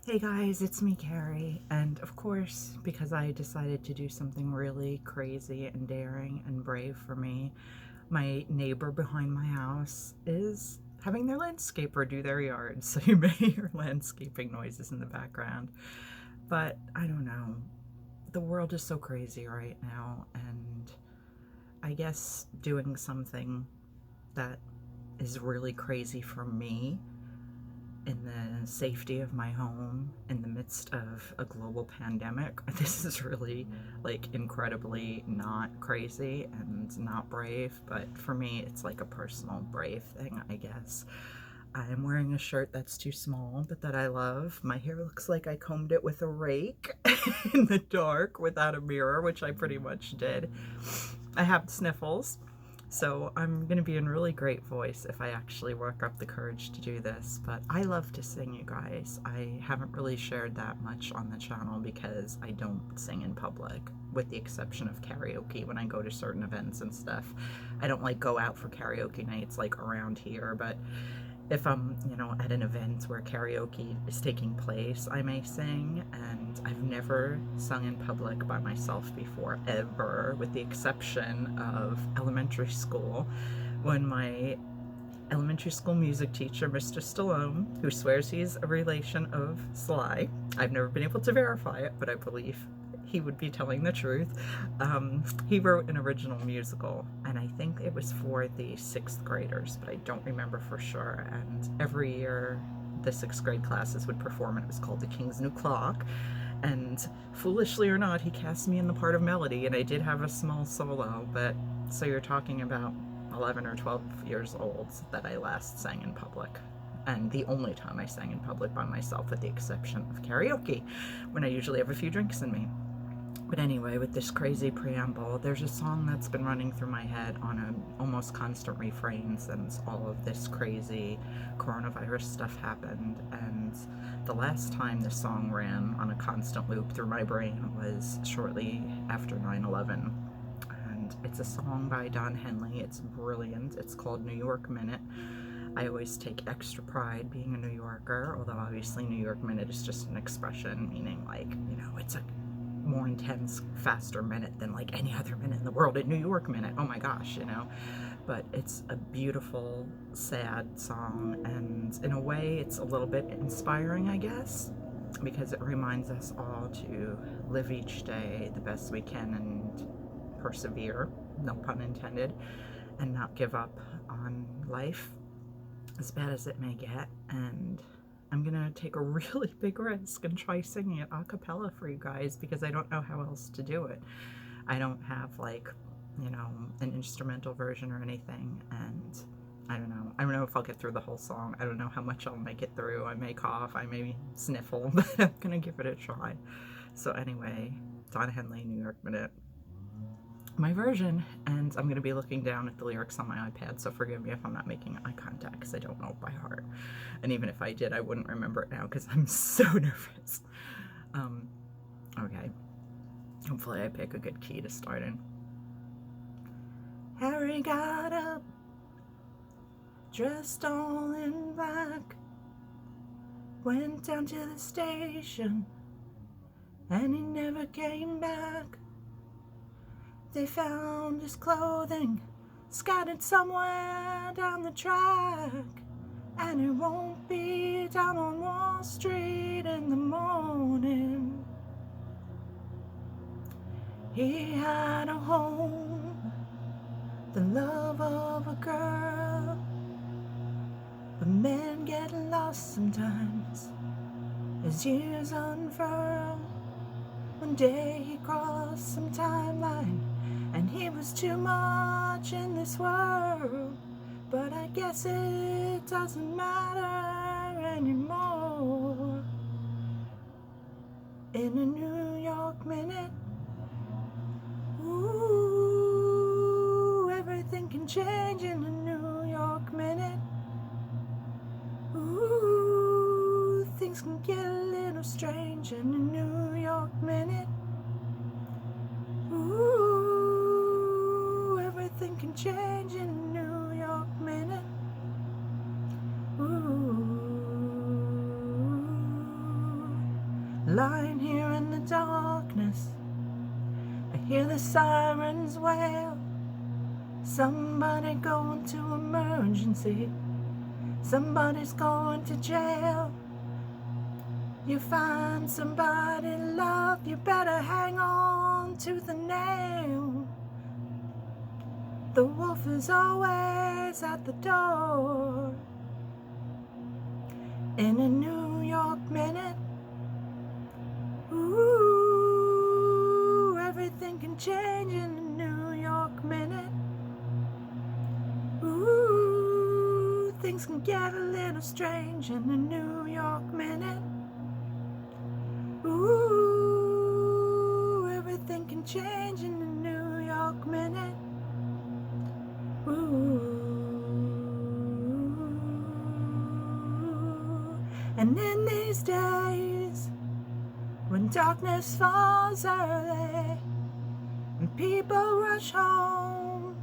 Hey guys, it's me, Carrie, and of course, because I decided to do something really crazy and daring and brave for me, my neighbor behind my house is having their landscaper do their yard, so you may hear landscaping noises in the background. But I don't know, the world is so crazy right now, and I guess doing something that is really crazy for me in the safety of my home in the midst of a global pandemic. This is really like incredibly not crazy and not brave, but for me, it's like a personal brave thing, I guess. I'm wearing a shirt that's too small, but that I love. My hair looks like I combed it with a rake in the dark without a mirror, which I pretty much did. I have sniffles, so I'm going to be in really great voice if I actually work up the courage to do this. But I love to sing, you guys. I haven't really shared that much on the channel because I don't sing in public, with the exception of karaoke when I go to certain events and stuff. I don't like go out for karaoke nights like around here, but if I'm, at an event where karaoke is taking place, I may sing, and I've never sung in public by myself before, ever, with the exception of elementary school, when my elementary school music teacher, Mr. Stallone, who swears he's a relation of Sly. I've never been able to verify it, but I believe he would be telling the truth. He wrote an original musical, and I think it was for the sixth graders, but I don't remember for sure. And every year, the sixth grade classes would perform, and it was called The King's New Clock. And foolishly or not, he cast me in the part of Melody, and I did have a small solo. But so you're talking about 11 or 12 years old that I last sang in public. And the only time I sang in public by myself, with the exception of karaoke, when I usually have a few drinks in me. But anyway, with this crazy preamble, there's a song that's been running through my head on an almost constant refrain since all of this crazy coronavirus stuff happened. And the last time this song ran on a constant loop through my brain was shortly after 9/11. And it's a song by Henley. It's brilliant. It's called New York Minute. I always take extra pride being a New Yorker, although obviously New York Minute is just an expression meaning it's a more intense, faster minute than like any other minute in the world. A New York Minute, oh my gosh. But it's a beautiful, sad song, and in a way it's a little bit inspiring, I guess, because it reminds us all to live each day the best we can and persevere, no pun intended, and not give up on life, as bad as it may get. And I'm gonna take a really big risk and try singing it a cappella for you guys because I don't know how else to do it. I don't have an instrumental version or anything, and I don't know. I don't know if I'll get through the whole song. I don't know how much I'll make it through. I may cough, I may sniffle, but I'm gonna give it a try. So anyway, Henley, New York Minute, my version, and I'm going to be looking down at the lyrics on my iPad, so forgive me if I'm not making eye contact because I don't know it by heart, and even if I did, I wouldn't remember it now because I'm so nervous. Okay, hopefully I pick a good key to start in. Harry got up, dressed all in black, went down to the station, and he never came back. They found his clothing scattered somewhere down the track, and it won't be down on Wall Street in the morning. He had a home, the love of a girl, but men get lost sometimes as years unfurl. One day he crossed some timeline, and he was too much in this world, but I guess it doesn't matter anymore. In a New York Minute, ooh, everything can change in a New York Minute. Ooh, things can get a little strange in a New York Minute. Ooh, everything can change in a New York Minute. Ooh. lying here in the darkness. I hear the sirens wail. Somebody going to emergency. Somebody's going to jail. You find somebody love, you better hang on to the nail. The wolf is always at the door. In a New York minute, ooh, everything can change in a New York minute. Ooh, things can get a little strange in a New York minute. Ooh, everything can change in a New York minute. Ooh. And in these days, when darkness falls early, and people rush home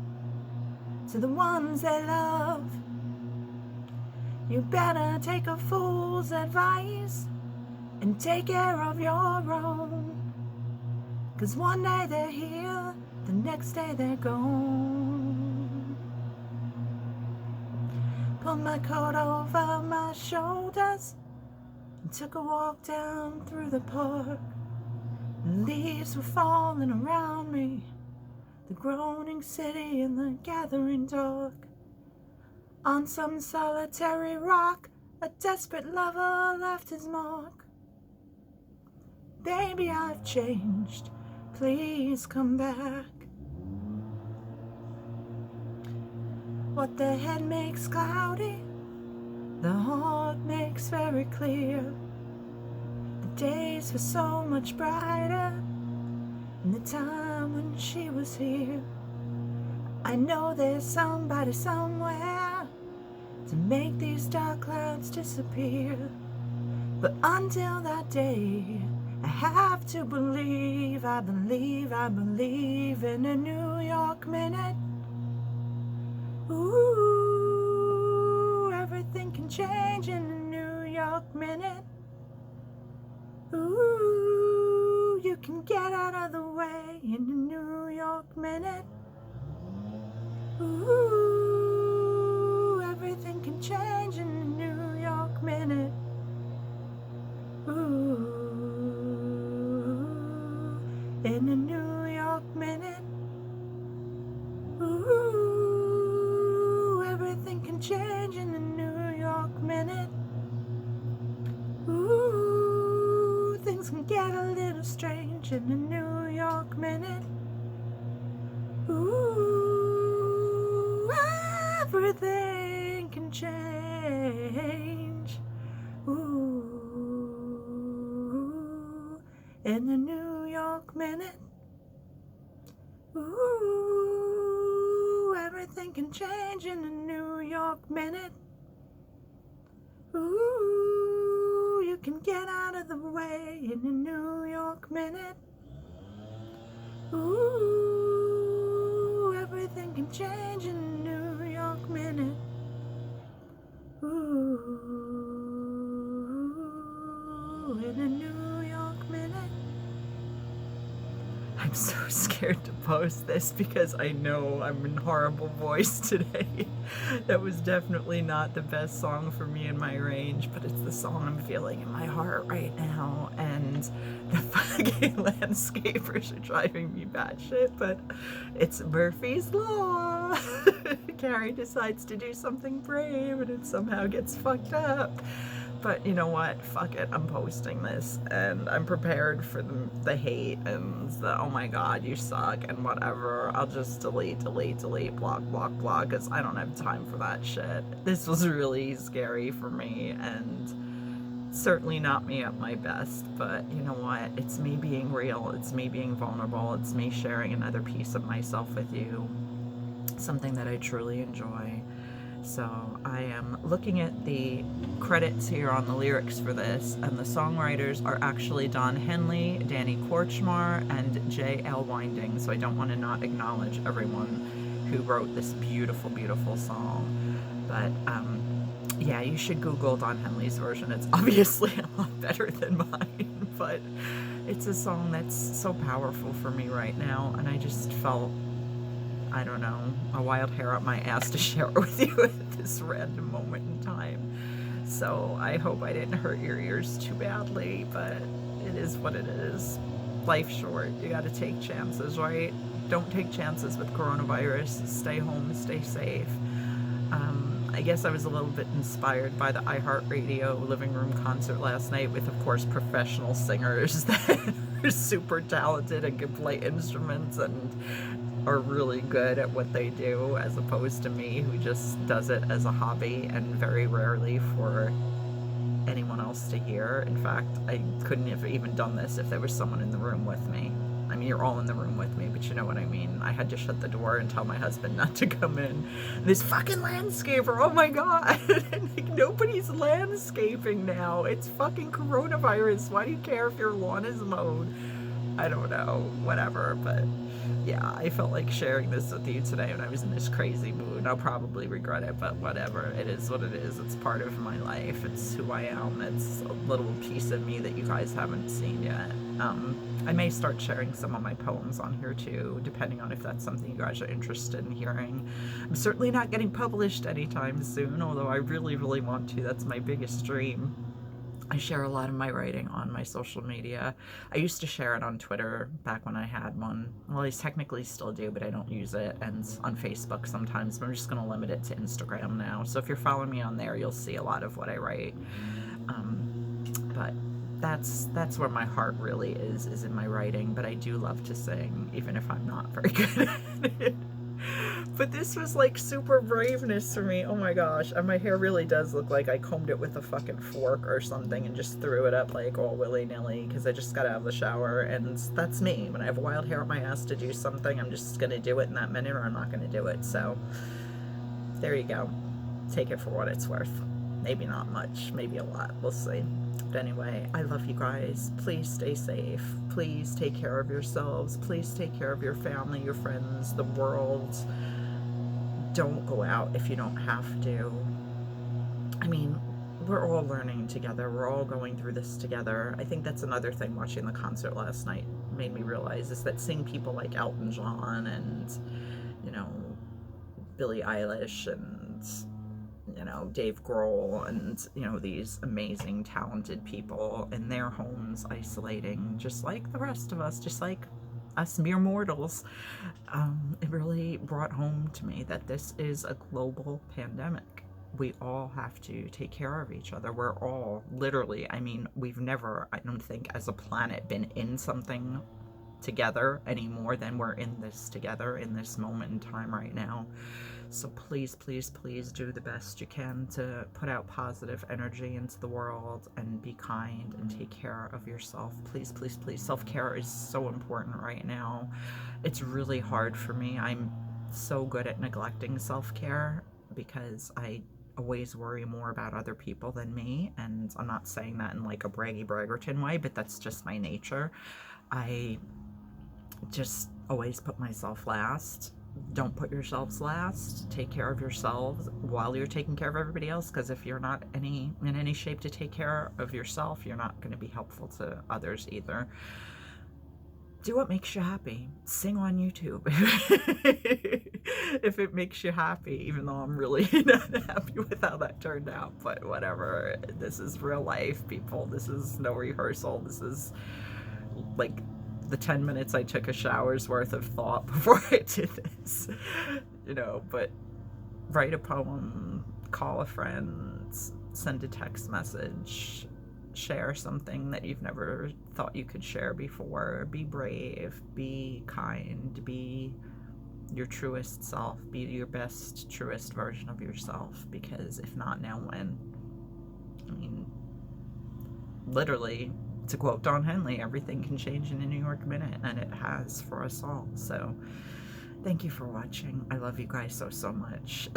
to the ones they love, you better take a fool's advice and take care of your own. 'Cause one day they're here, the next day they're gone. Pulled my coat over my shoulders and took a walk down through the park. The leaves were falling around me, the groaning city in the gathering dark. On some solitary rock, a desperate lover left his mark. Baby, I've changed, please come back. What the head makes cloudy, the heart makes very clear. The days were so much brighter in the time when she was here. I know there's somebody somewhere to make these dark clouds disappear. But until that day, I have to believe, I believe in a New York minute. Ooh, everything can change in a New York minute. Ooh, you can get out of the way in a New York minute. Ooh, everything can change in a New York minute. Ooh. In a New York minute. Ooh, everything can change in a New York minute. Ooh, things can get a little strange in a New York minute. Ooh, everything can change. Ooh, in a New York minute. Ooh, everything can change in a New York minute. Ooh, you can get out of the way in a New York minute. Ooh, everything can change in a New York minute. Ooh, in a New York minute. I'm so scared to post this because I know I'm in horrible voice today. That was definitely not the best song for me in my range, but it's the song I'm feeling in my heart right now, and the fucking landscapers are driving me batshit, but it's Murphy's Law. Carrie decides to do something brave and it somehow gets fucked up. But you know what? Fuck it. I'm posting this and I'm prepared for the hate and the, oh my god, you suck and whatever. I'll just delete, block, because I don't have time for that shit. This was really scary for me and certainly not me at my best. But you know what? It's me being real. It's me being vulnerable. It's me sharing another piece of myself with you. Something that I truly enjoy. So I am looking at the credits here on the lyrics for this, and the songwriters are actually Don Henley, Danny Korchmar, and J.L. Winding. So I don't want to not acknowledge everyone who wrote this beautiful, beautiful song. But yeah, you should Google Don Henley's version. It's obviously a lot better than mine, but it's a song that's so powerful for me right now, and I just felt, I don't know, a wild hair up my ass to share it with you at this random moment in time. So I hope I didn't hurt your ears too badly, but it is what it is. Life's short. You gotta take chances, right? Don't take chances with coronavirus. Stay home, stay safe. I guess I was a little bit inspired by the iHeartRadio living room concert last night with, of course, professional singers that are super talented and can play instruments and are really good at what they do, as opposed to me, who just does it as a hobby and very rarely for anyone else to hear. In fact, I couldn't have even done this if there was someone in the room with me. I mean, you're all in the room with me, but you know what I mean. I had to shut the door and tell my husband not to come in. This fucking landscaper, oh my god. Like, nobody's landscaping now. It's fucking coronavirus. Why do you care if your lawn is mowed? I don't know, whatever, but yeah, I felt like sharing this with you today when I was in this crazy mood. I'll probably regret it, but whatever. It is what it is. It's part of my life. It's who I am. It's a little piece of me that you guys haven't seen yet. I may start sharing some of my poems on here too, depending on if that's something you guys are interested in hearing. I'm certainly not getting published anytime soon, although I really, really want to. That's my biggest dream. I share a lot of my writing on my social media. I used to share it on Twitter back when I had one. Well, I technically still do, but I don't use it. And on Facebook sometimes, but I'm just going to limit it to Instagram now. So if you're following me on there, you'll see a lot of what I write. But that's where my heart really is in my writing. But I do love to sing, even if I'm not very good at it. But this was like super braveness for me. Oh my gosh. And my hair really does look like I combed it with a fucking fork or something and just threw it up like all willy-nilly because I just got out of the shower. And that's me. When I have wild hair on my ass to do something, I'm just going to do it in that minute or I'm not going to do it. So there you go. Take it for what it's worth. Maybe not much. Maybe a lot. We'll see. But anyway, I love you guys. Please stay safe. Please take care of yourselves. Please take care of your family, your friends, the world. Don't go out if you don't have to. I mean, we're all learning together. We're all going through this together. I think that's another thing watching the concert last night made me realize, is that seeing people like Elton John and, you know, Billie Eilish and, you know, Dave Grohl and, you know, these amazing, talented people in their homes isolating, just like the rest of us, just like us mere mortals. It really brought home to me that this is a global pandemic. We all have to take care of each other. We're all literally, I mean, we've never, I don't think, as a planet been in something together any more than we're in this together in this moment in time right now. So please, please, please do the best you can to put out positive energy into the world and be kind and take care of yourself. Please, please, please. Self-care is so important right now. It's really hard for me. I'm so good at neglecting self-care because I always worry more about other people than me. And I'm not saying that in like a braggy braggerton way, but that's just my nature. I just always put myself last. Don't put yourselves last. Take care of yourselves while you're taking care of everybody else, because if you're not in any shape to take care of yourself, you're not going to be helpful to others either. Do what makes you happy. Sing on YouTube if it makes you happy, even though I'm really not happy with how that turned out, but whatever. This is real life, people. This is no rehearsal. This is like the 10 minutes I took a shower's worth of thought before I did this, you know. But write a poem, call a friend, send a text message, share something that you've never thought you could share before. Be brave, be kind, be your truest self, be your best, truest version of yourself, because if not now, when? I mean, literally, to quote Don Henley, everything can change in a New York minute, and it has for us all. So thank you for watching. I love you guys so, so much.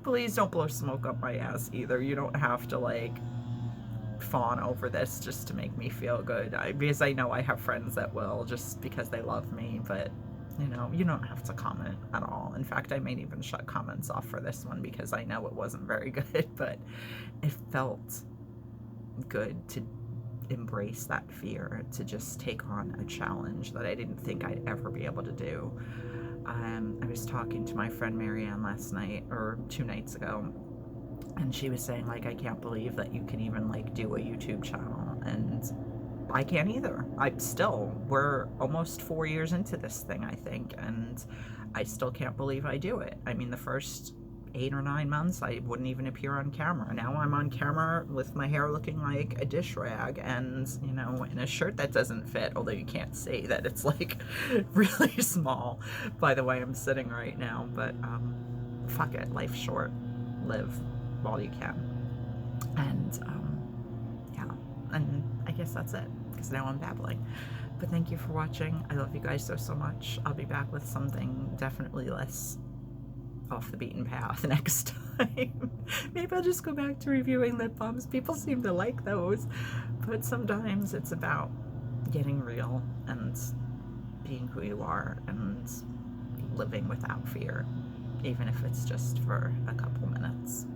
Please don't blow smoke up my ass either. You don't have to like fawn over this just to make me feel good. Because I know I have friends that will, just because they love me, but You know, you don't have to comment at all. In fact, I might even shut comments off for this one because I know it wasn't very good, but it felt good to embrace that fear, to just take on a challenge that I didn't think I'd ever be able to do. I was talking to my friend Marianne last night, or 2 nights ago, and she was saying, like, I can't believe that you can even, like, do a YouTube channel, and I can't either. We're almost 4 years into this thing, I think, and I still can't believe I do it. I mean, the first 8 or 9 months, I wouldn't even appear on camera. Now I'm on camera with my hair looking like a dish rag and, you know, in a shirt that doesn't fit, although you can't see that it's, like, really small by the way I'm sitting right now. But fuck it, life's short. Live while you can. And yeah, and I guess that's it, because now I'm babbling. But thank you for watching. I love you guys so much. I'll be back with something definitely less off the beaten path next time. Maybe I'll just go back to reviewing lip balms. People seem to like those, but sometimes it's about getting real and being who you are and living without fear, even if it's just for a couple minutes.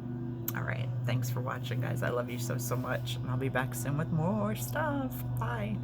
All right, thanks for watching, guys. I love you so much, and I'll be back soon with more stuff. Bye.